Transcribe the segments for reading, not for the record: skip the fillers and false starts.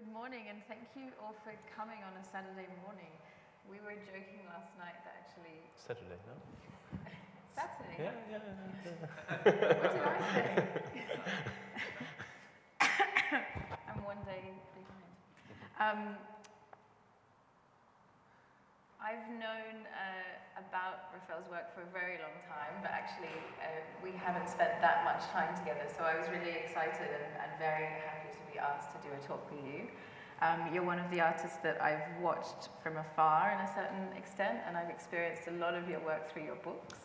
Good morning, and thank you all for coming on a Saturday morning. We were joking last night that actually... Saturday, no? Saturday? Yeah. What did I say? I'm one day behind. I've known about Raphael's work for a very long time, but actually we haven't spent that much time together, so I was really excited and very happy to be asked to do a talk with you. You're one of the artists that I've watched from afar in a certain extent, and I've experienced a lot of your work through your books.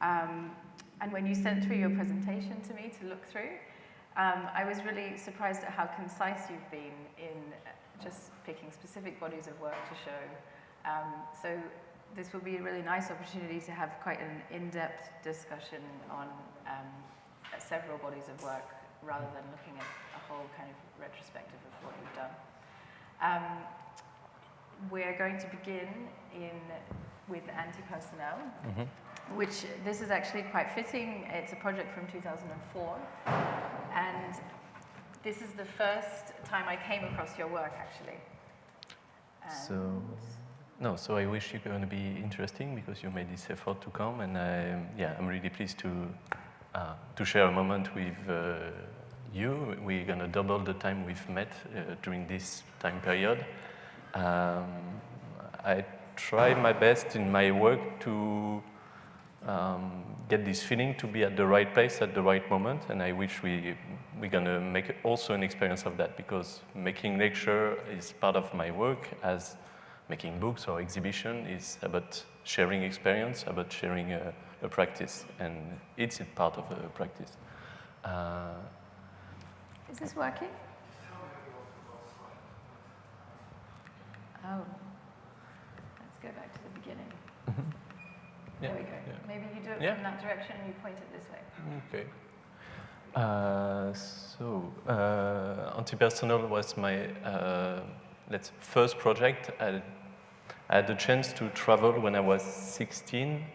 And when you sent through your presentation to me to look through, I was really surprised at how concise you've been in just picking specific bodies of work to show. So this will be a really nice opportunity to have quite an in-depth discussion on several bodies of work rather than looking at a whole kind of retrospective of what you've done. We're going to begin with Anti-Personnel, which this is actually quite fitting. It's a project from 2004, and this is the first time I came across your work, actually. So I wish you're going to be interesting because you made this effort to come, and I'm really pleased to share a moment with you. We're going to double the time we've met during this time period. I try my best in my work to get this feeling to be at the right place at the right moment, and I wish we're going to make also an experience of that, because making lecture is part of my work, as making books or exhibition is about sharing experience, about sharing a practice, and it's a part of a practice. Is this working? Oh, let's go back to the beginning. There we go. Yeah. Maybe you do it from that direction and you point it this way. Okay. Anti-Personnel was my first project. I had the chance to travel when I was 17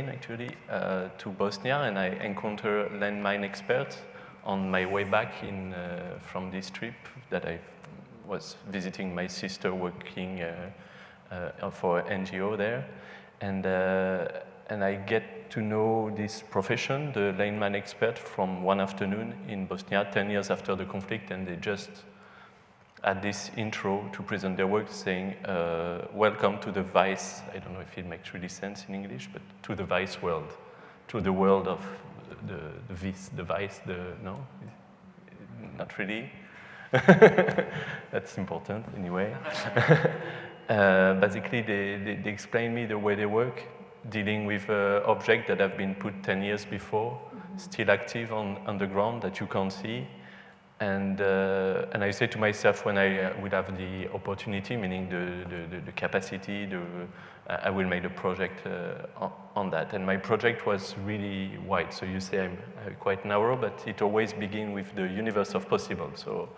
actually, to Bosnia, and I encountered landmine experts on my way back from this trip that I was visiting my sister working for an NGO there, and I get to know this profession, the landmine expert, from one afternoon in Bosnia 10 years after the conflict, and they just had this intro to present their work saying, welcome to the vice, I don't know if it makes really sense in English, but to the vice world, to the world of the vice, no? Not really. That's important anyway. Basically, they explain me the way they work, dealing with objects that have been put 10 years before, still active on the ground that you can't see. And I say to myself, when I would have the opportunity, meaning the capacity, I will make a project on that. And my project was really wide. So you say I'm quite narrow, but it always begins with the universe of possible. So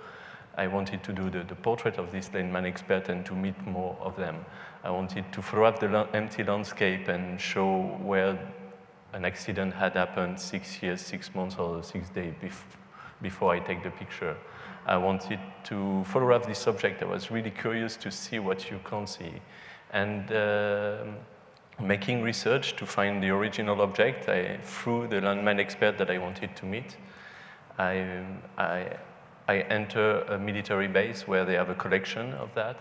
I wanted to do the portrait of this landmine expert and to meet more of them. I wanted to throw up the empty landscape and show where an accident had happened 6 years, 6 months, or 6 days before I take the picture. I wanted to photograph this subject. I was really curious to see what you can't see. And making research to find the original object, through the landmine expert that I wanted to meet, I enter a military base where they have a collection of that.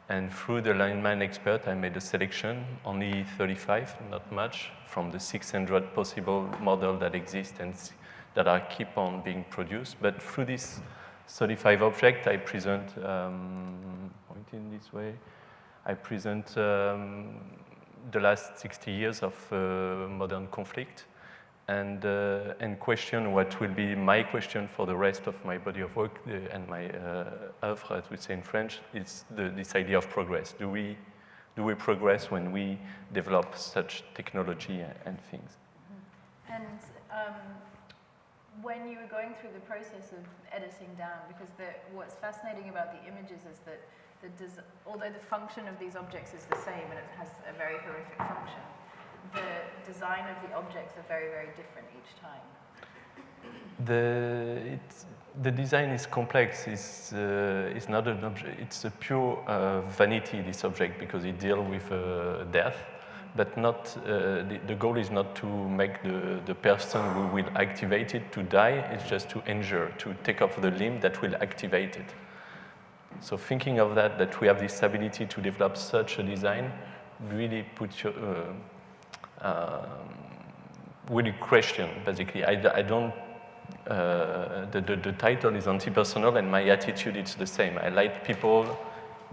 And through the landmine expert, I made a selection, only 35, not much, from the 600 possible models that exist and that keep on being produced. But through this 35 objects, I present, pointing this way, I present the last 60 years of modern conflict, and question what will be my question for the rest of my body of work and my œuvre, as we say in French, is this idea of progress. Do we progress when we develop such technology and things? And when you were going through the process of editing down, because what's fascinating about the images is that although the function of these objects is the same and it has a very horrific function, the design of the objects are very, very different each time. The design is complex. It's not an object. It's a pure vanity, this object, because it deals with death, but not. The goal is not to make the person who will activate it to die. It's just to injure, to take off the limb that will activate it. So thinking of that we have this ability to develop such a design, really puts you really question. Basically, I don't. The title is anti-personal, and my attitude is the same. I let people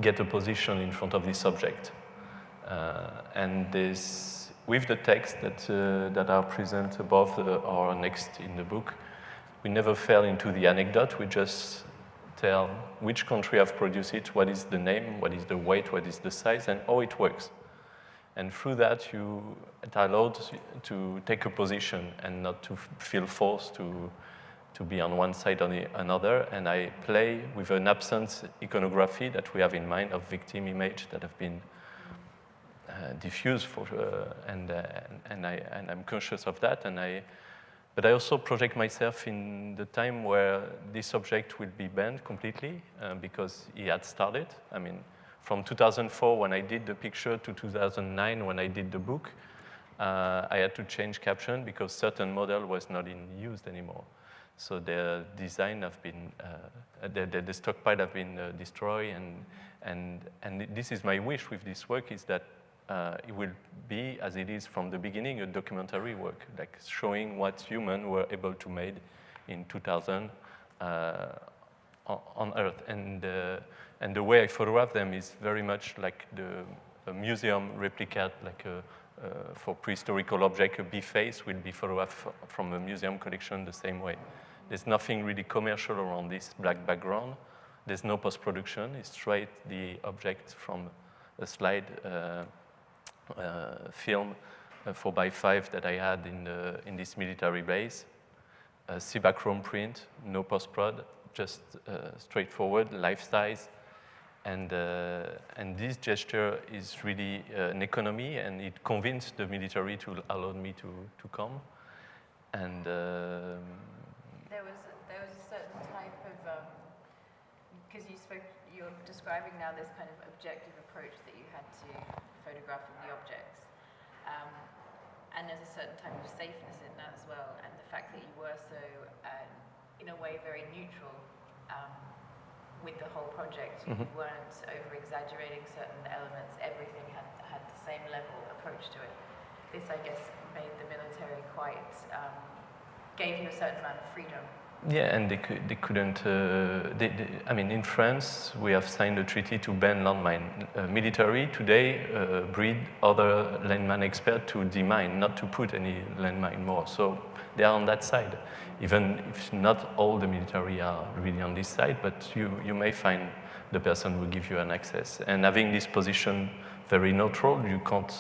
get a position in front of this subject, and this, with the text that are present above or next in the book, we never fell into the anecdote. We just tell which country have produced it, what is the name, what is the weight, what is the size, and how it works. And through that, it allowed to take a position and not to feel forced to be on one side or the another. And I play with an absence iconography that we have in mind of victim image that have been diffused and I'm conscious of that. But I also project myself in the time where this object will be banned completely because he had started. I mean, from 2004 when I did the picture to 2009 when I did the book, I had to change caption because certain model was not in use anymore. So the design have been, the stockpile have been destroyed, and this is my wish with this work, is that it will be, as it is from the beginning, a documentary work, like showing what humans were able to make in 2000 on Earth. And the way I photograph them is very much like a museum replicate, like for prehistorical object, a bee face will be photographed from a museum collection the same way. There's nothing really commercial around this black background. There's no post-production. It's straight the object from a slide film 4x5 that I had in this military base. A Cibachrome print, no post-prod, just straightforward, life size. And this gesture is really an economy, and it convinced the military to allow me to come. And there was a certain type of, because you're describing now this kind of objective approach that you had to photographing the objects. And there's a certain type of safeness in that as well, and the fact that you were so, in a way, very neutral with the whole project. You weren't over-exaggerating certain elements. Everything had the same level approach to it. This, I guess, made the military quite, gave you a certain amount of freedom. Yeah, and they couldn't. I mean, in France, we have signed a treaty to ban landmine. Military today breed other landmine experts to demine, not to put any landmine more. So they are on that side. Even if not all the military are really on this side, but you may find the person who will give you an access. And having this position very neutral, you can't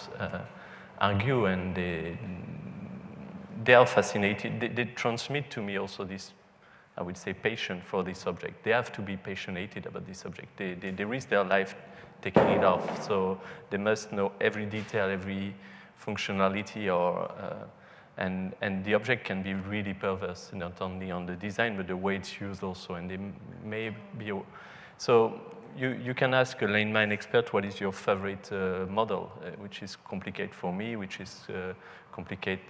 argue, and they are fascinated. They transmit to me also this, I would say, passion for this subject. They have to be passionated about this subject. They risk their life taking it off, so they must know every detail, every functionality, or and the object can be really perverse, not only on the design, but the way it's used also, and they may be. So you can ask a landmine expert what is your favorite model, which is complicated for me, which is complicated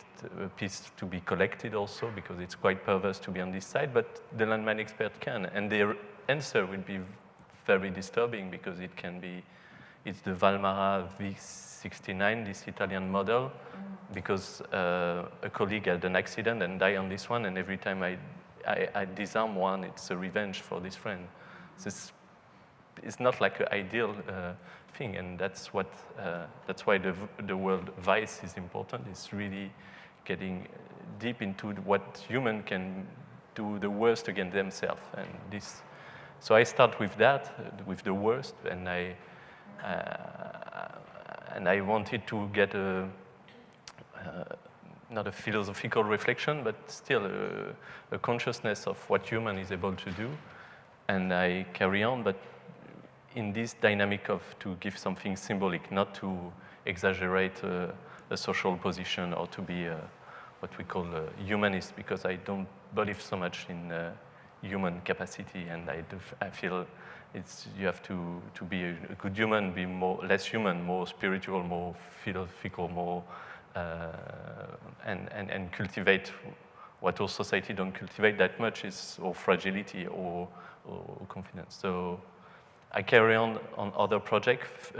piece to be collected also, because it's quite perverse to be on this side, but the landmine expert can, and their answer will be very disturbing, because it can be, it's the Valmara V69, this Italian model, because a colleague had an accident and died on this one, and every time I disarm one, it's a revenge for this friend. So it's not like an ideal thing, and that's why the word vice is important. It's really getting deep into what human can do the worst against themselves, and this. So I start with that, with the worst, and I wanted to get not a philosophical reflection, but still a consciousness of what human is able to do, and I carry on, but in this dynamic of to give something symbolic, not to exaggerate a social position or to be what we call a humanist, because I don't believe so much in human capacity, and I feel you have to be a good human, be less human, more spiritual, more philosophical, more and cultivate what our society don't cultivate that much is or fragility or confidence. So I carry on other projects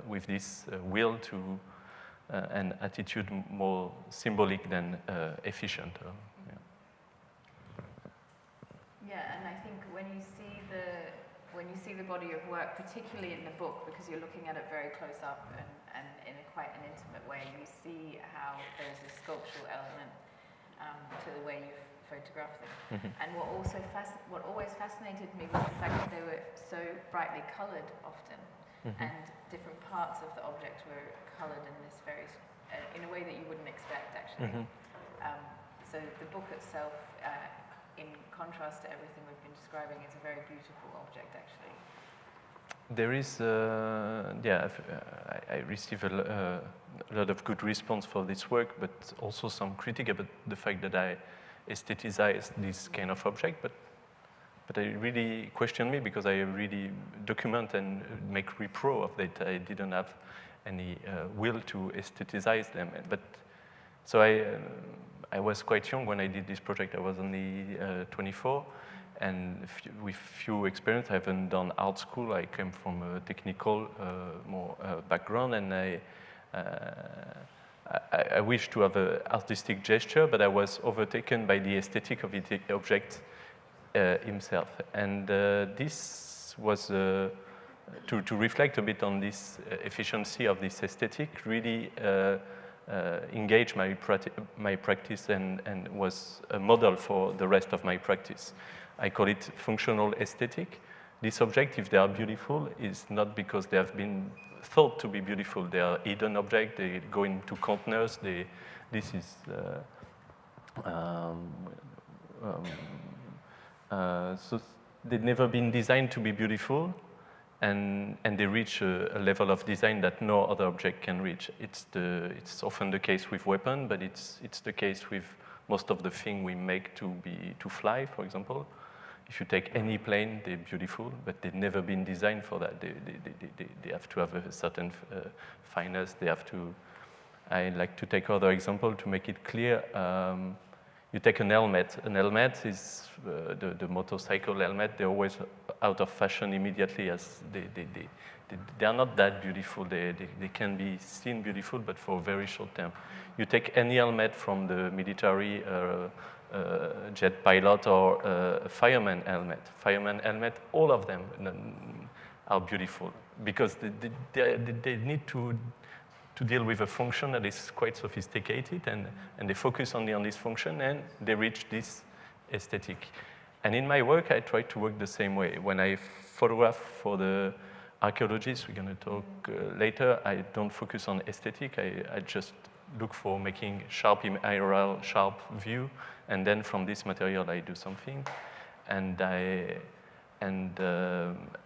with this will to an attitude more symbolic than efficient. Yeah, and I think when you see the body of work, particularly in the book, because you're looking at it very close up and in quite an intimate way, you see how there's a sculptural element to the way you photograph them. Mm-hmm. And what always fascinated me was the fact that they were so brightly coloured often, mm-hmm. and different parts of the object were coloured in this in a way that you wouldn't expect, actually. Mm-hmm. So the book itself, in contrast to everything we've been describing, is a very beautiful object, actually. There is, I receive a lot of good response for this work, but also some critique about the fact that I aestheticize this kind of object, but I really question me because I really document and make repro of that. I didn't have any will to aestheticize them, but so I was quite young when I did this project. I was only 24, and with few experience. I haven't done art school. I came from a technical more background, and I wish to have an artistic gesture, but I was overtaken by the aesthetic of the object himself. And this was to reflect a bit on this efficiency of this aesthetic, really engage my practice and was a model for the rest of my practice. I call it functional aesthetic. These objects, if they are beautiful, is not because they have been thought to be beautiful. They are hidden objects. They go into containers. This is so they've never been designed to be beautiful, and they reach a level of design that no other object can reach. It's often the case with weapons, but it's the case with most of the things we make to fly, for example. If you take any plane, they're beautiful, but they've never been designed for that. They have to have a certain fineness. They have to. I like to take other example to make it clear. You take an helmet. An helmet is the motorcycle helmet. They're always out of fashion immediately, as they are not that beautiful. They can be seen beautiful, but for a very short term. You take any helmet from the military. Jet pilot or fireman helmet. Fireman helmet, all of them are beautiful because they need to deal with a function that is quite sophisticated, and they focus only on this function, and they reach this aesthetic. And in my work, I try to work the same way. When I photograph for the archaeologists, we're going to talk later, I don't focus on aesthetic. I just look for making sharp IRL, sharp view, and then from this material I do something. And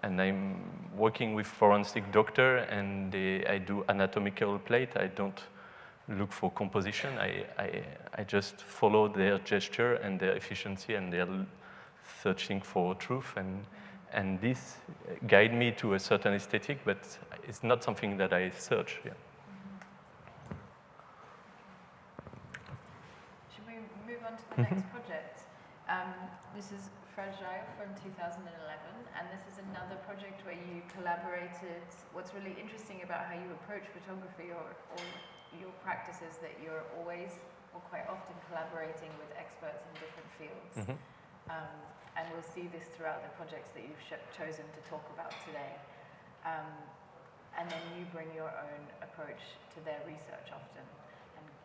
I'm working with forensic doctor, and I do anatomical plate. I don't look for composition. I just follow their gesture and their efficiency, and they're searching for truth, and this guide me to a certain aesthetic, but it's not something that I search. Yeah. The next project. This is Fragile from 2011, and this is another project where you collaborated. What's really interesting about how you approach photography or your practice is that you're always or quite often collaborating with experts in different fields. Mm-hmm. And we'll see this throughout the projects that you've chosen to talk about today. And then you bring your own approach to their research often.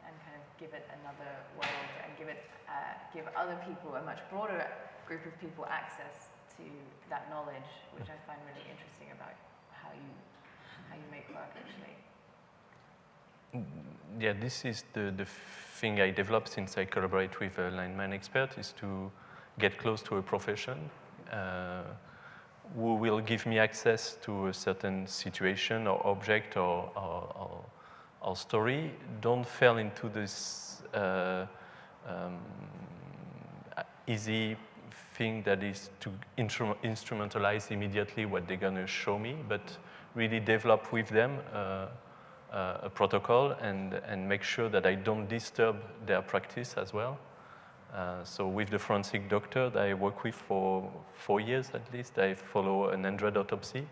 And kind of give it another world and give other people, a much broader group of people, access to that knowledge, which I find really interesting about how you make work, actually. Yeah, this is the thing I developed since I collaborate with a lineman expert, is to get close to a profession who will give me access to a certain situation or object or story. Don't fall into this easy thing that is to instrumentalize immediately what they're going to show me, but really develop with them a protocol and make sure that I don't disturb their practice as well. So with the forensic doctor that I work with for 4 years at least, I follow an 100 autopsy.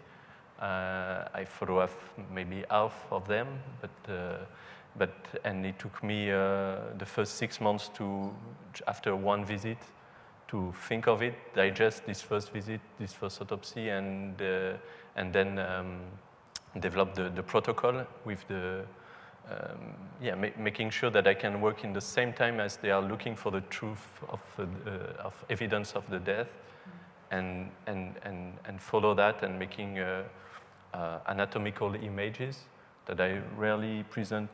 I photograph maybe half of them, and it took me the first 6 months after one visit, to think of it, digest this first visit, this first autopsy, and then develop the protocol with making sure that I can work in the same time as they are looking for the truth of evidence of the death, and follow that, and making anatomical images that I rarely present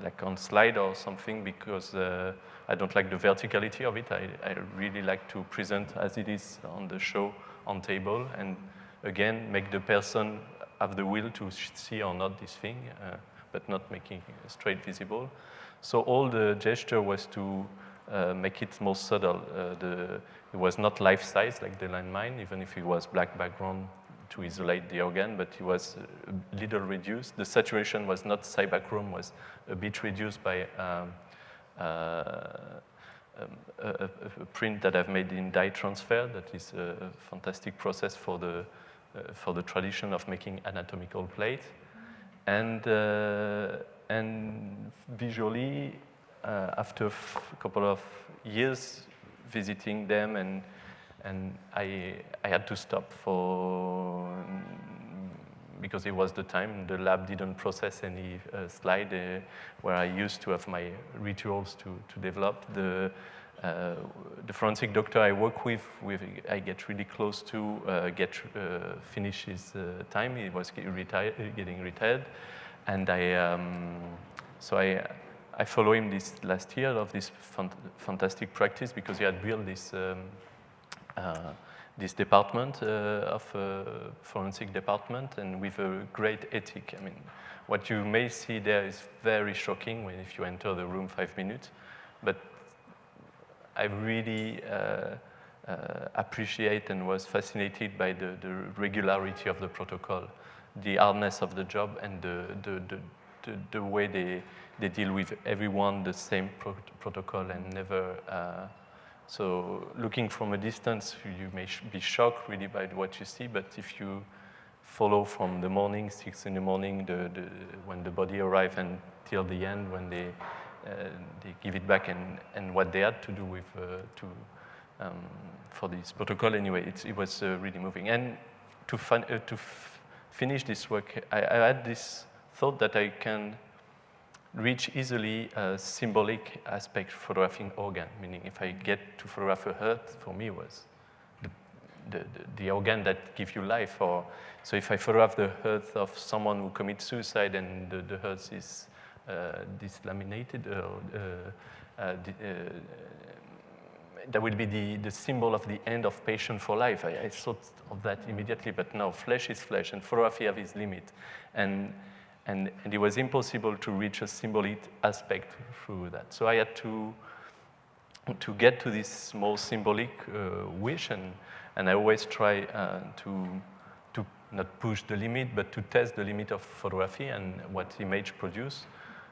like on slide or something, because I don't like the verticality of it. I really like to present as it is on the show, on table, and again, make the person have the will to see or not this thing, but not making it straight visible. So all the gesture was to make it more subtle. It was not life-size like the landmine, even if it was black background to isolate the organ, but it was a little reduced. The saturation was not cybachrome, was a bit reduced by a print that I've made in dye transfer. That is a fantastic process for the tradition of making anatomical plate. And visually, after a couple of years visiting them, and I had to stop because it was the time. The lab didn't process any slide where I used to have my rituals to develop. The forensic doctor I work with I get really close to finish his time. He was getting retired, and I follow him this last year of this fantastic practice, because he had built this department of forensic department, and with a great ethic. I mean, what you may see there is very shocking if you enter the room 5 minutes, but I really appreciate and was fascinated by the regularity of the protocol, the hardness of the job, and the way they deal with everyone the same protocol, and never. So looking from a distance, you may be shocked really by what you see, but if you follow from the morning, 6 in the morning, when the body arrives, until the end, when they give it back, and what they had to do with for this protocol. Anyway, it was really moving. And to finish this work, I had this thought that I can reach easily a symbolic aspect photographing organ, meaning if I get to photograph a heart, for me was the organ that gives you life. So if I photograph the heart of someone who commits suicide, and the heart is dislaminated, that will be the symbol of the end of patient for life. I thought of that immediately, but no, flesh is flesh, and photography has its limit. And it was impossible to reach a symbolic aspect through that. So I had to get to this more symbolic wish, and I always try to not push the limit, but to test the limit of photography and what image produce.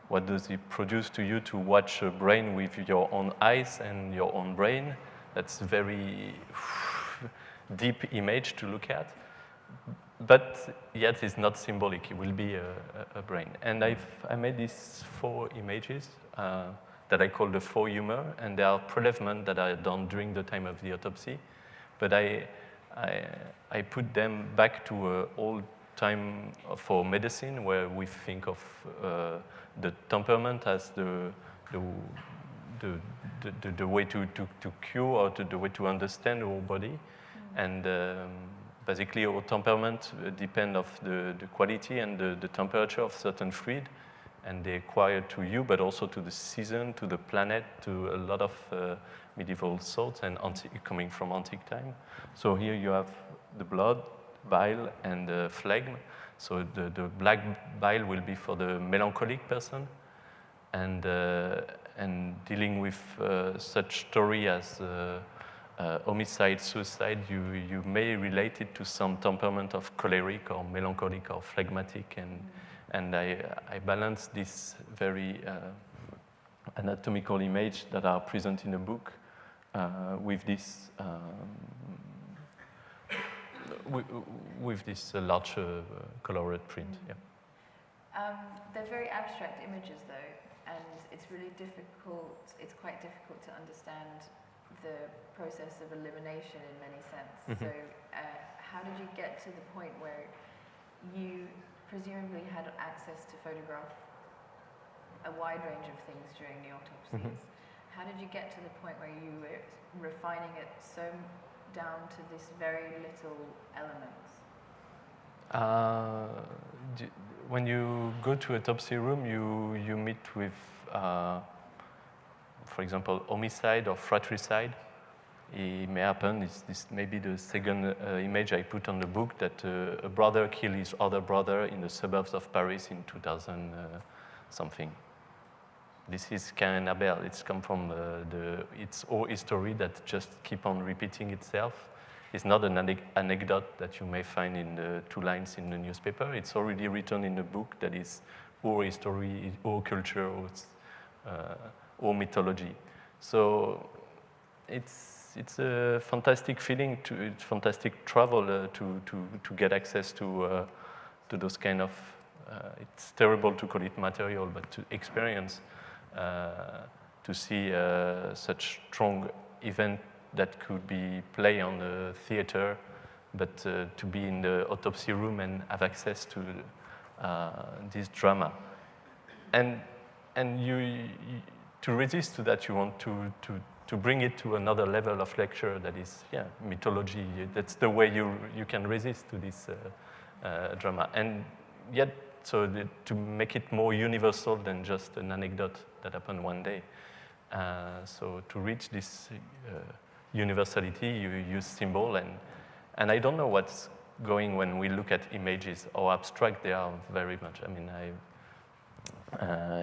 What does it produce to you to watch a brain with your own eyes and your own brain? That's a very deep image to look at. But yet it's not symbolic. It will be a brain. And I made these 4 images that I call the 4 humor, and they are prelevement that are done during the time of the autopsy. But I put them back to an old time for medicine, where we think of the temperament as the way to cure, or the way to understand our body. And basically, our temperament depends on the quality and the temperature of certain fluid, and they acquire to you, but also to the season, to the planet, to a lot of medieval salts and coming from antique time. So here you have the blood, bile, and the phlegm. So the black bile will be for the melancholic person, and dealing with such story as homicide, suicide, you may relate it to some temperament of choleric or melancholic or phlegmatic, and I balance this very anatomical image that are present in the book with this large colored print. Yeah. They're very abstract images, though, and it's really difficult. It's quite difficult to understand the process of elimination in many sense. So, how did you get to the point where you presumably had access to photograph a wide range of things during the autopsies? How did you get to the point where you were refining it so down to this very little elements? When you go to autopsy room, you meet with, for example, homicide or fratricide. It may happen. This may be the second image I put on the book, that a brother killed his other brother in the suburbs of Paris in 2000 something. This is Cain and Abel. It's come from its whole history that just keep on repeating itself. It's not an anecdote that you may find in the 2 lines in the newspaper. It's already written in the book that is whole history, whole culture, whole mythology. So it's a fantastic feeling, it's fantastic travel to get access to those kind of, it's terrible to call it material, but to experience, to see such strong event that could be play on the theater, but to be in the autopsy room and have access to this drama. And you to resist to that, you want to bring it to another level of lecture that is, mythology. That's the way you can resist to this drama. And yet, to make it more universal than just an anecdote that happened one day. So to reach this universality, you use symbol, and I don't know what's going when we look at images, how abstract they are very much. I mean,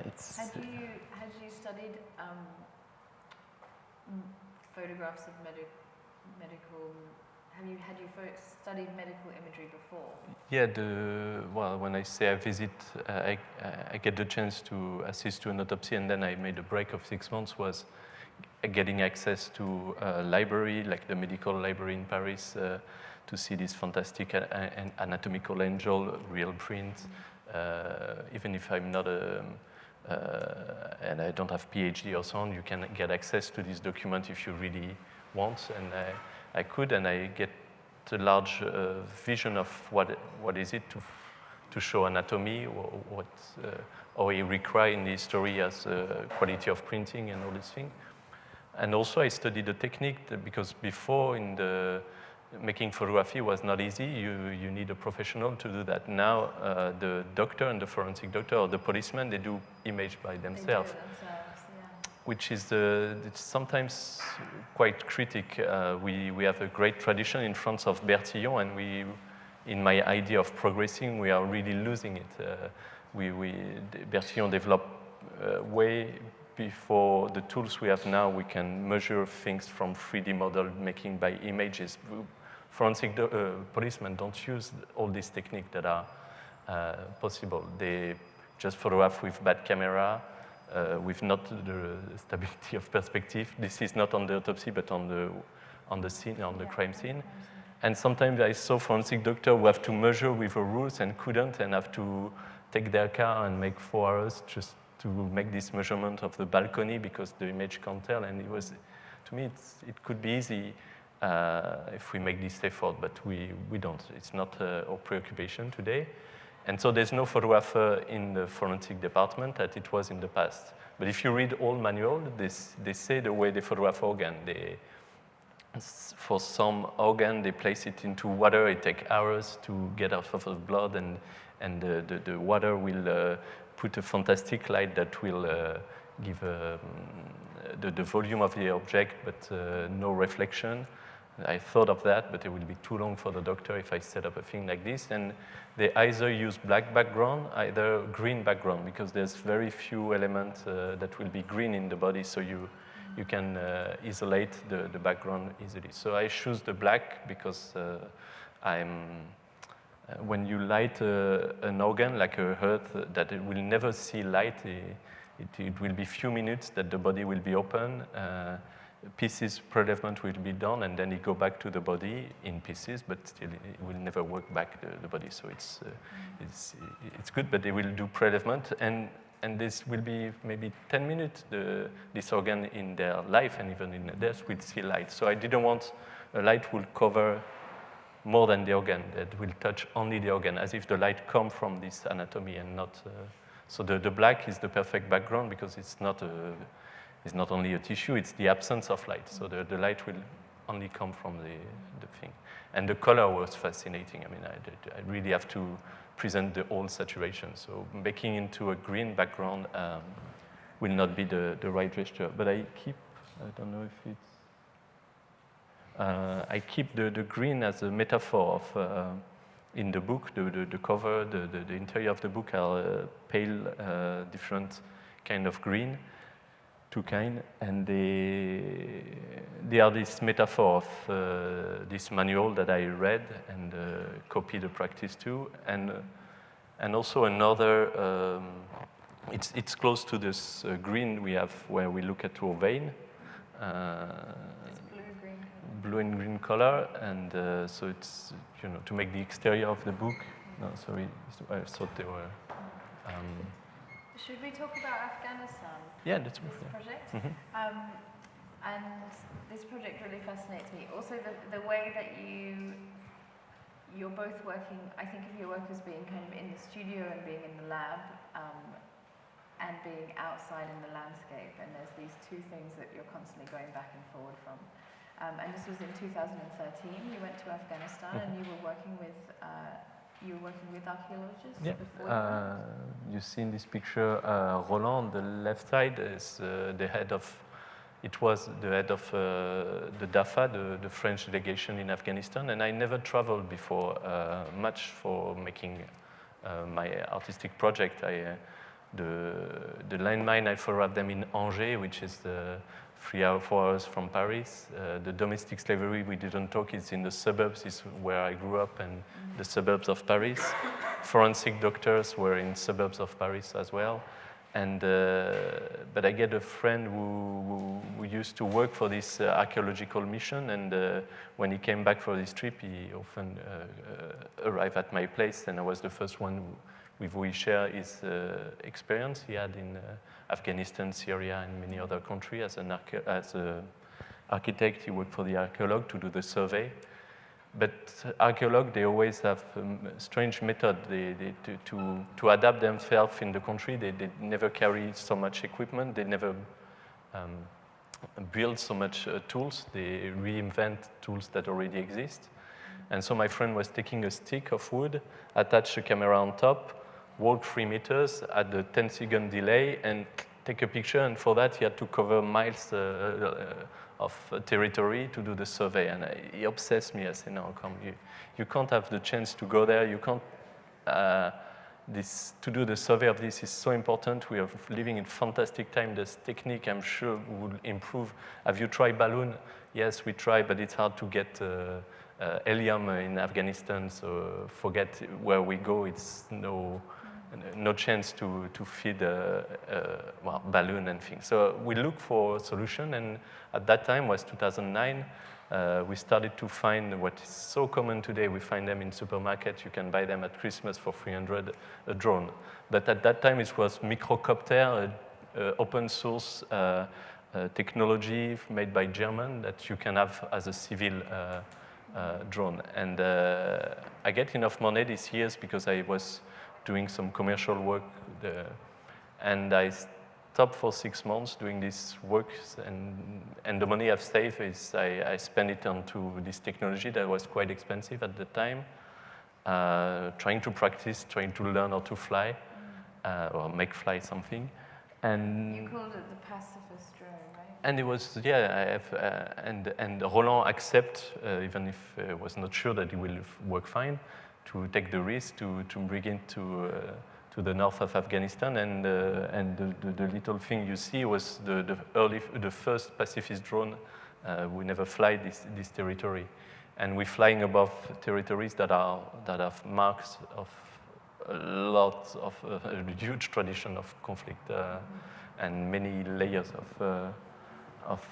it's... Had you studied photographs of medical... Had you studied medical imagery before? Yeah, well, when I say I visit, I get the chance to assist to an autopsy, and then I made a break of 6 months, was getting access to a library, like the medical library in Paris, to see this fantastic anatomical angel, real print. Even if I'm not and I don't have PhD or so on, you can get access to this document if you really want, and I could, and I get a large vision of what is it to show anatomy, or he require in the story as quality of printing and all these things. And also I studied the technique, because before in the making photography was not easy. You need a professional to do that. Now the doctor and the forensic doctor or the policeman, they do image by themselves. Which is it's sometimes quite critic. We have a great tradition in France of Bertillon, and in my idea of progressing, we are really losing it. Bertillon developed way before the tools we have now. We can measure things from 3D model making by images. Forensic policemen don't use all these techniques that are possible. They just photograph with bad camera, with not the stability of perspective. This is not on the autopsy, but on the scene, on the crime scene. And sometimes I saw forensic doctors who have to measure with the rules and couldn't, and have to take their car and make 4 hours just to make this measurement of the balcony because the image can't tell. And it was, to me, it could be easy if we make this effort, but we don't. It's not our preoccupation today. And so there's no photographer in the forensic department that it was in the past. But if you read all manual, they say the way they photograph organ. For some organ, they place it into water. It takes hours to get out of the blood, and the water will put a fantastic light that will give the volume of the object, but no reflection. I thought of that, but it will be too long for the doctor if I set up a thing like this. And they either use black background, either green background, because there's very few elements that will be green in the body, so you can isolate the background easily. So I choose the black because when you light an organ like a heart that it will never see light, it will be few minutes that the body will be open. Pieces prelevement will be done, and then it go back to the body in pieces, but still it will never work back the body. So it's good, but they will do prelevement, and this will be maybe 10 minutes, this organ in their life, and even in death will see light. So I didn't want a light will cover more than the organ, that will touch only the organ, as if the light come from this anatomy and not. So the black is the perfect background because it's not only a tissue, it's the absence of light. So the light will only come from the thing. And the color was fascinating. I mean, I really have to present the whole saturation. So making into a green background will not be the right gesture. But I don't know if it's, I keep the green as a metaphor of, in the book, the cover, the interior of the book are pale, different kind of green. Two kind, and they are this metaphor of this manual that I read and copy the practice too, and also another. It's close to this green we have where we look at our vein. It's blue-green. Blue and green color, and so it's to make the exterior of the book. No, sorry, I thought they were. Should we talk about Afghanistan? Yeah, that's this project. Mm-hmm. And this project really fascinates me. Also, the way that you're both working. I think of your work as being kind of in the studio and being in the lab, and being outside in the landscape. And there's these two things that you're constantly going back and forward from. And this was in 2013. You went to Afghanistan, and you were working with. Archaeologists? Yeah. You see in this picture, Roland on the left side is the head of. It was the head of the DAFA, the French delegation in Afghanistan, and I never traveled before much for making my artistic project. The landmine I photographed them in Angers, which is 4 hours from Paris. The domestic slavery we didn't talk is in the suburbs, is where I grew up, and the suburbs of Paris. Forensic doctors were in suburbs of Paris as well. And but I get a friend who used to work for this archaeological mission, and when he came back for this trip, he often arrived at my place, and I was the first one with who he shared his experience he had in Afghanistan, Syria, and many other countries. As an architect, he worked for the archaeologue to do the survey. But archaeologues, they always have a strange method to adapt themselves in the country. They never carry so much equipment. They never build so much tools. They reinvent tools that already exist. And so my friend was taking a stick of wood, attach a camera on top, walk 3 meters at the 10-second delay, and take a picture. And for that, he had to cover miles of territory to do the survey. And he obsessed me. I said, no, come, you can't have the chance to go there. You can't, to do the survey of this is so important. We are living in fantastic time. This technique, I'm sure, will improve. Have you tried balloon? Yes, we try, but it's hard to get helium in Afghanistan, so forget where we go. It's no chance to feed balloon and things. So we look for a solution, and at that time was 2009. We started to find what is so common today. We find them in supermarkets. You can buy them at Christmas for 300 a drone. But at that time it was microcopter, open source technology made by German that you can have as a civil drone. And I get enough money these years because I was doing some commercial work, and I stopped for 6 months doing this work, and the money I've saved is I spend it onto this technology that was quite expensive at the time, trying to practice, trying to learn how to fly, or make fly something. And you called it the pacifist drone, right? and it was, yeah, I have, and Roland accept, even if I was not sure that it will work fine, to take the risk to bring it to the north of Afghanistan, and the little thing you see was the first pacifist drone. We never fly this territory, and we're flying above territories that have marks of a lot of a huge tradition of conflict and many layers of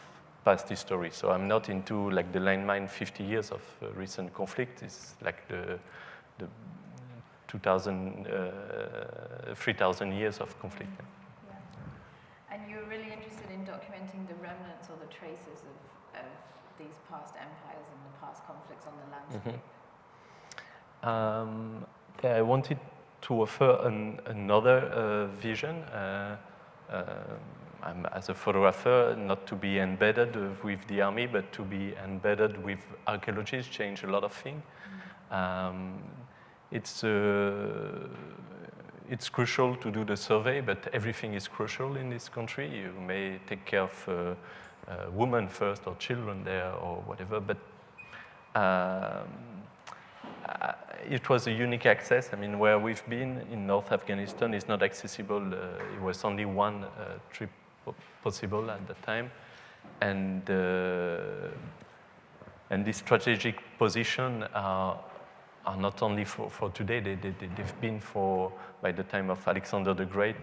past history. So I'm not into like the landmine 50 years of recent conflict. It's like the 3,000 years of conflict. Yeah. And you're really interested in documenting the remnants or the traces of these past empires and the past conflicts on the landscape. Yeah, I wanted to offer another vision. I'm, as a photographer, not to be embedded with the army, but to be embedded with archaeologists, change a lot of things. It's crucial to do the survey, but everything is crucial in this country. You may take care of women first, or children there, or whatever, but it was a unique access. I mean, where we've been in North Afghanistan is not accessible. It was only one trip possible at that time, and this strategic position are not only for today. They've been by the time of Alexander the Great.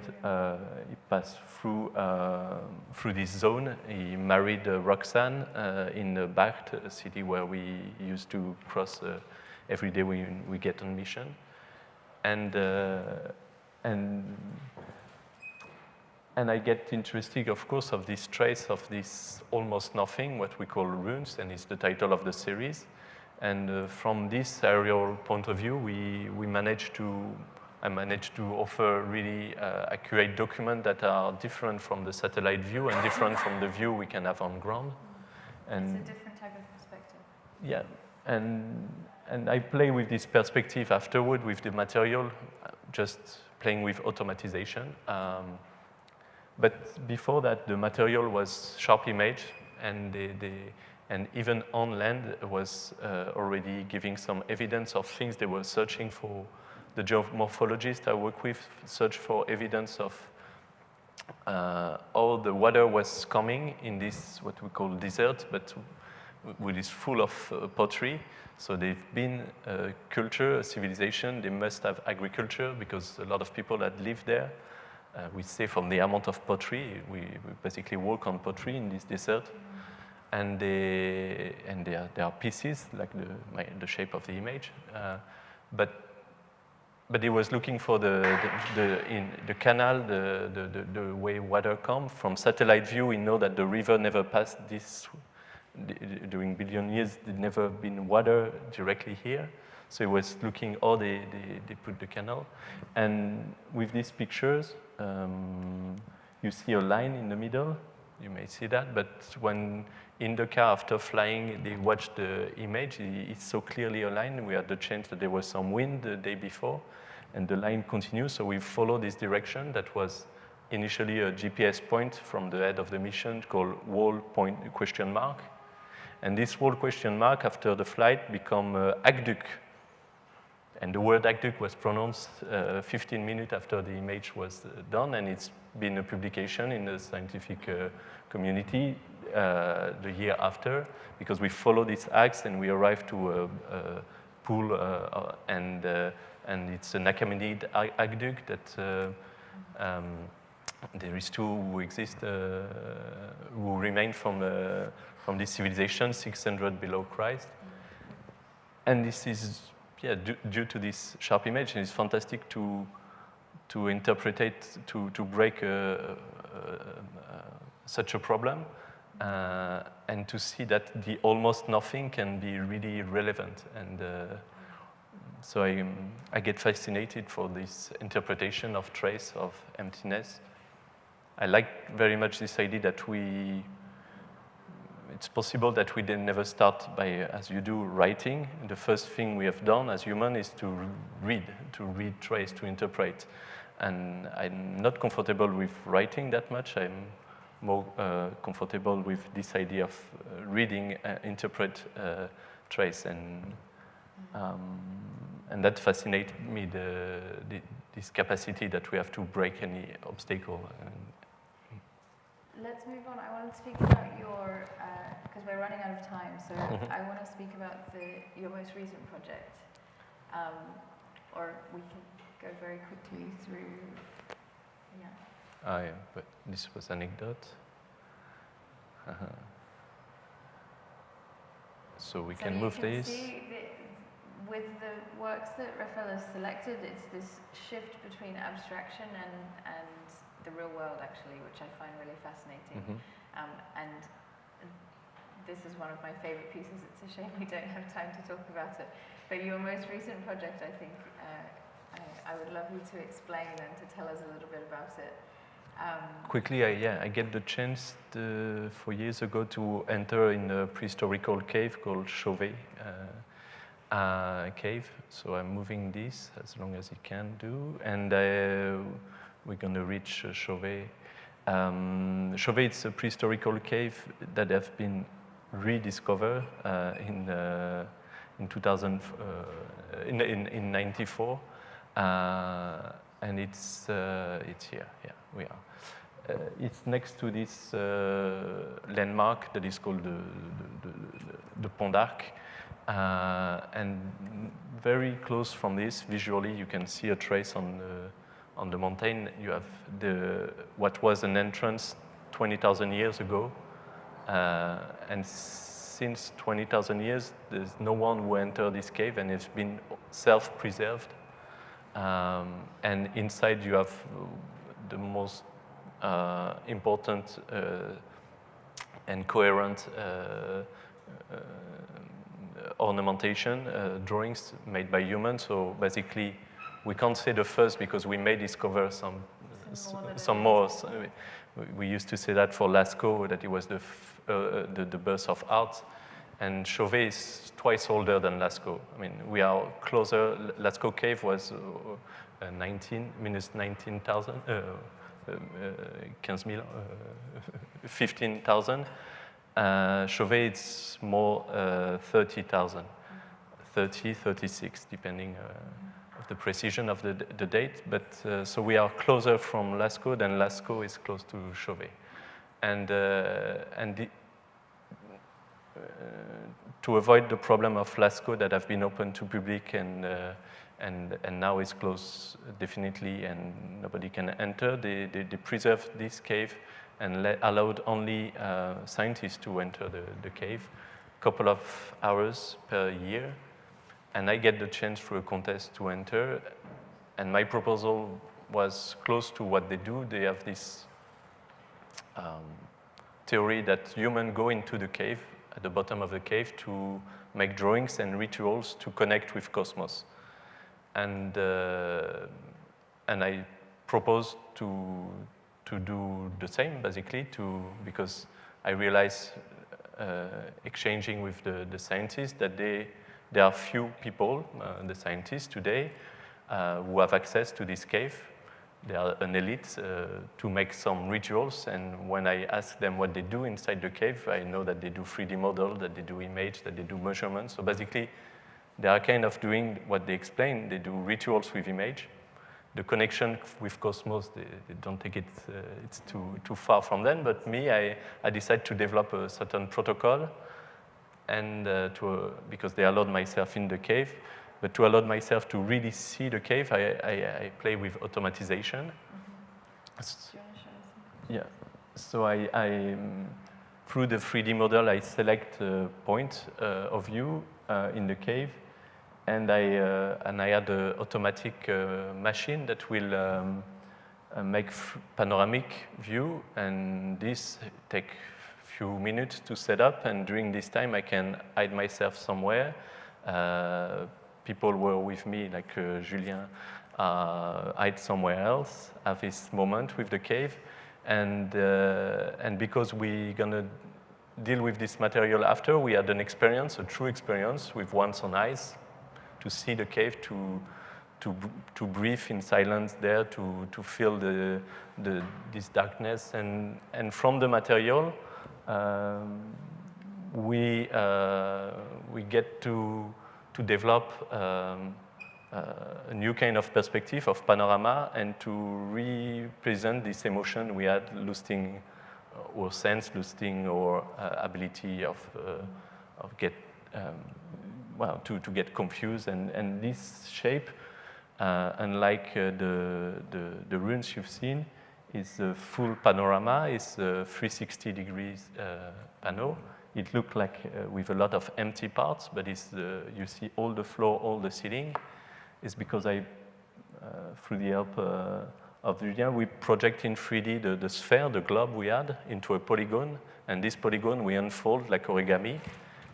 He passed through this zone. He married Roxanne in Bakht, a city where we used to cross every day when we get on mission, and I get interested, of course, of this trace of this almost nothing, what we call ruins, and it's the title of the series. And from this aerial point of view, I managed to offer really accurate documents that are different from the satellite view and different from the view we can have on ground. And it's a different type of perspective. Yeah, and I play with this perspective afterward with the material, just playing with automatization. But before that, the material was sharp image, and even on land was already giving some evidence of things they were searching for. The geomorphologists I work with search for evidence of how the water was coming in this, what we call desert, but which is full of pottery. So they've been a culture, a civilization. They must have agriculture because a lot of people had lived there. We say from the amount of pottery, we basically work on pottery in this desert. And there are pieces like the shape of the image, but he was looking for in the canal, the way water comes from satellite view. We know that the river never passed this during billion years. There never been water directly here, so he was looking how they put the canal. And with these pictures, you see a line in the middle. You may see that, but when in the car after flying, they watched the image. It's so clearly aligned. We had the chance that there was some wind the day before, and the line continues. So we follow this direction that was initially a GPS point from the head of the mission called wall point ? And this wall ? After the flight become aqueduct. And the word aqueduct was pronounced 15 minutes after the image was done, and it's been a publication in the scientific community the year after, because we follow this axe and we arrive to a pool, and it's an Achaemenid aqueduct that there is two who exist, who remain from this civilization 600 below Christ. And this is, yeah, due to this sharp image, and it's fantastic to interpret it, to break such a problem, and to see that the almost nothing can be really relevant. And so I get fascinated for this interpretation of trace of emptiness. I like very much this idea that it's possible that we then never start by, as you do, writing. The first thing we have done as humans is to read trace, to interpret. And I'm not comfortable with writing that much. I'm more comfortable with this idea of reading, interpret trace, and that fascinates me, this capacity that we have to break any obstacle. Let's move on. I want to speak about your, because we're running out of time, so I want to speak about your most recent project. Or we can go very quickly through, yeah, but this was anecdote. So we can move these. With the works that Raphaël has selected, it's this shift between abstraction and the real world, actually, which I find really fascinating. And this is one of my favorite pieces. It's a shame we don't have time to talk about it. But your most recent project, I think, I would love you to explain and to tell us a little bit about it. Quickly, I get the chance 4 years ago to enter in a prehistorical cave called Chauvet Cave. So I'm moving this as long as it can do, and we're going to reach Chauvet. Chauvet is a prehistorical cave that have been rediscovered in 94, and it's here. Yeah, we are. It's next to this landmark that is called the Pont d'Arc, and very close from this, visually, you can see a trace on the mountain. You have what was an entrance 20,000 years ago, and since 20,000 years, there's no one who entered this cave, and it's been self-preserved. And inside you have the most important and coherent ornamentation, drawings made by humans. So basically, we can't say the first because we may discover some more. So we used to say that for Lascaux, that it was the birth of art. And Chauvet is twice older than Lascaux. I mean, we are closer. Lascaux Cave was 19,000, 15,000. Chauvet, it's more 30,000, 30, 36, depending of the precision of the date. But so we are closer from Lascaux than Lascaux is close to Chauvet. And to avoid the problem of Lascaux that have been open to public and now is closed definitely and nobody can enter, they preserved this cave and allowed only scientists to enter the cave, a couple of hours per year. And I get the chance through a contest to enter. And my proposal was close to what they do. They have this theory that humans go into the cave, at the bottom of the cave, to make drawings and rituals to connect with cosmos. And I proposed to do the same, basically, because I realized, exchanging with the scientists, that there are few people, the scientists today, who have access to this cave. They are an elite to make some rituals, and when I ask them what they do inside the cave, I know that they do 3D model, that they do image, that they do measurements. So basically, they are kind of doing what they explain. They do rituals with image. The connection with cosmos, they don't take it, it's too far from them. But me, I decided to develop a certain protocol, and because they allowed myself in the cave, but to allow myself to really see the cave, I play with automatization. Yeah. So I through the 3D model, I select a point of view in the cave, and I had an automatic machine that will make panoramic view, and this take few minutes to set up, and during this time I can hide myself somewhere. People were with me, like Julien, hide somewhere else, have this moment with the cave, and because we're gonna deal with this material after, we had an experience, a true experience, with one's own eyes, to see the cave, to to breathe in silence there, to feel this darkness, and from the material, we get to develop a new kind of perspective of panorama and to represent this emotion we had, losing our sense, losing our ability of get to get confused, and this shape, unlike the runes you've seen, is a full panorama. It's a 360 degrees panel. It looks like with a lot of empty parts, but it's you see all the floor, all the ceiling. It's because through the help of Julien, we project in 3D the sphere, the globe we had, into a polygon, and this polygon we unfold like origami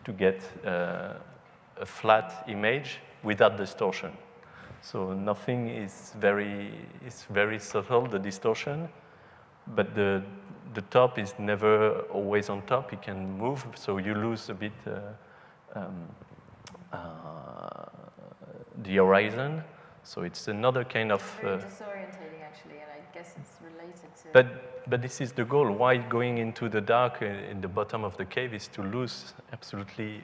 to get a flat image without distortion. So nothing is very subtle, the distortion, but the top is never always on top. It can move, so you lose a bit the horizon. So it's another kind of... Very disorientating, actually, and I guess it's related to... But this is the goal. Why going into the dark in the bottom of the cave is to lose absolutely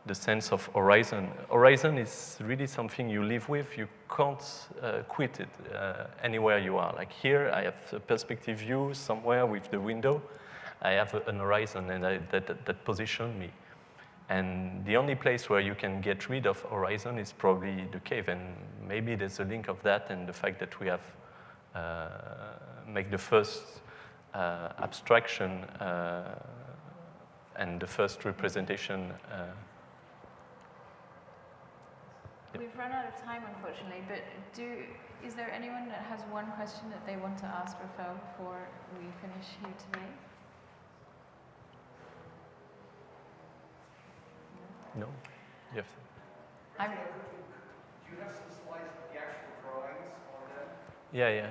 the sense of horizon. Horizon is really something you live with. You can't quit it anywhere you are. Like here, I have a perspective view somewhere with the window. I have an horizon, and that positions me. And the only place where you can get rid of horizon is probably the cave. And maybe there's a link of that and the fact that we have make the first abstraction and the first representation. We've run out of time, unfortunately, but is there anyone that has one question that they want to ask Raphaël before we finish here today? No? Yes. Do you have some slides with the actual drawings on them? Yeah,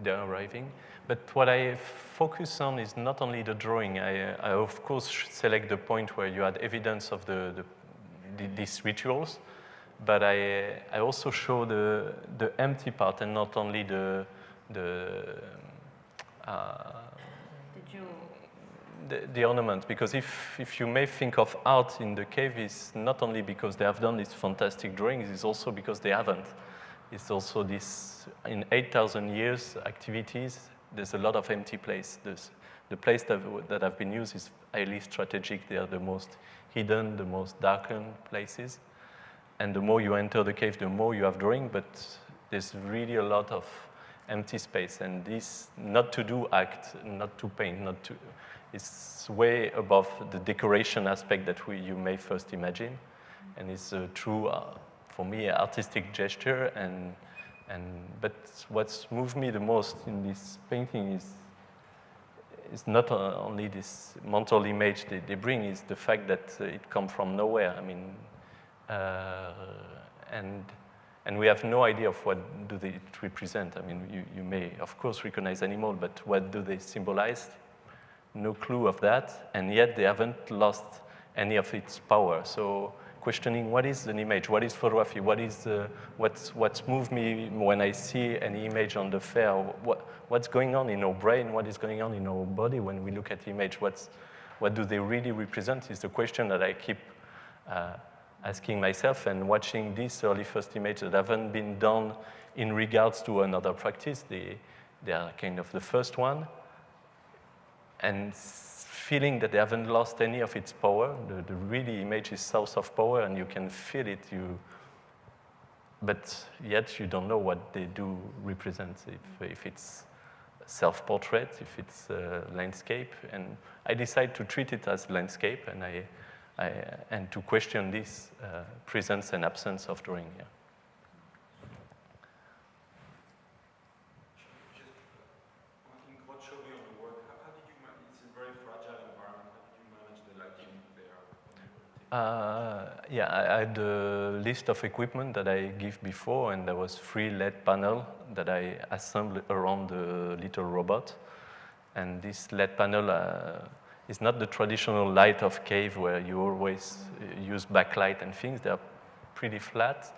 they're arriving. But what I focus on is not only the drawing. I of course select the point where you had evidence of these rituals, but I also show the empty part and not only the jewel. The ornament, because if you may think of art in the cave, is not only because they have done these fantastic drawings, it's also because they haven't. It's also this, in 8,000 years activities, there's a lot of empty place. The place that have been used is highly strategic. They are the most hidden, the most darkened places. And the more you enter the cave, the more you have drawing, but there's really a lot of empty space. And this not to do act, not to paint, not to... It's way above the decoration aspect that you may first imagine, and it's a true, for me, artistic gesture. But what's moved me the most in this painting is not only this mental image they bring, is the fact that it comes from nowhere. I mean, and we have no idea of what do they represent. I mean, you may, of course, recognize animal, but what do they symbolize? No clue of that, and yet they haven't lost any of its power. So questioning what is an image, what is photography, what is what's moved me when I see an image on the fair, what's going on in our brain, what is going on in our body when we look at the image, what do they really represent is the question that I keep asking myself, and watching these early first images that haven't been done in regards to another practice. They are kind of the first one. And feeling that they haven't lost any of its power. The really image is source of power, and you can feel it. But yet you don't know what they do represent. If it's self-portrait, if it's landscape, and I decide to treat it as landscape, and to question this presence and absence of drawing. Yeah. Yeah, I had a list of equipment that I give before, and there was 3 LED panel that I assembled around the little robot. And this LED panel is not the traditional light of cave where you always use backlight and things. They are pretty flat,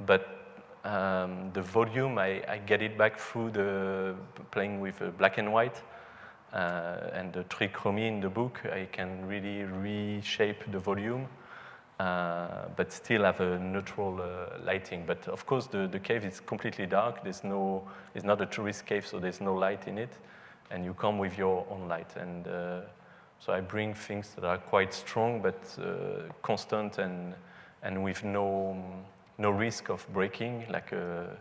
but The volume, I get it back through playing with black and white and the trichromy in the book. I can really reshape the volume, but still have a neutral lighting. But of course, the cave is completely dark. It's not a tourist cave, so there's no light in it, and you come with your own light. And so I bring things that are quite strong, but constant and with no risk of breaking, like a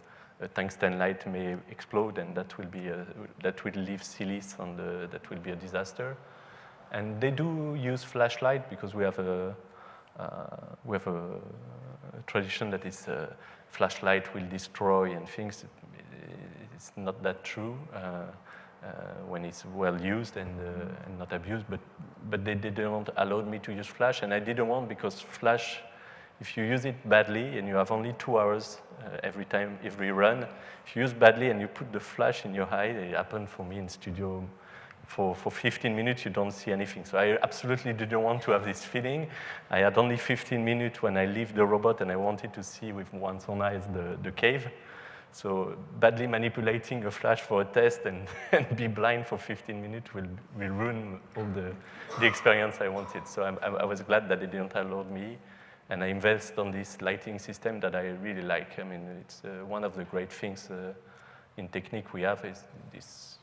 tungsten light may explode, and that will leave silice that will be a disaster. And they do use flashlight because we have a tradition that is flashlight will destroy and things. It's not that true when it's well used and not abused. But they didn't allow me to use flash, and I didn't want, because flash, if you use it badly and you have only 2 hours every run, if you use badly and you put the flash in your eye, it happened for me in studio, for 15 minutes you don't see anything. So I absolutely didn't want to have this feeling. I had only 15 minutes when I leave the robot and I wanted to see with one's own eyes the cave. So badly manipulating a flash for a test and be blind for 15 minutes will ruin all the experience I wanted. So I was glad that they didn't allow me. And I invest on this lighting system that I really like. I mean, it's one of the great things in technique we have is this,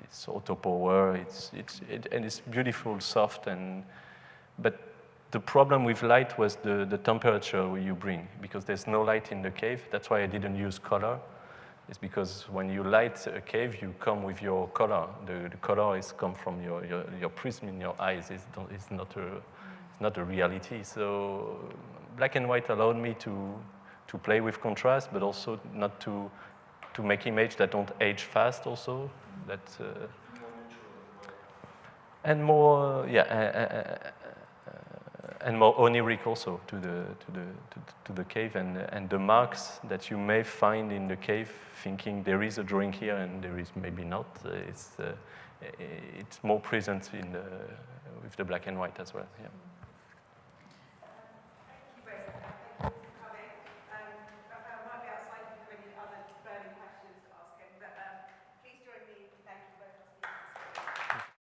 it's auto power, and it's beautiful, soft, but the problem with light was the temperature you bring, because there's no light in the cave. That's why I didn't use color. It's because when you light a cave, you come with your color. The color come from your prism in your eyes. It's not a reality. So black and white allowed me to play with contrast, but also not to make images that don't age fast also. And more, and more oniric also to the cave, and the marks that you may find in the cave, thinking there is a drawing here and there is maybe not. It's more present with the black and white as well. Yeah.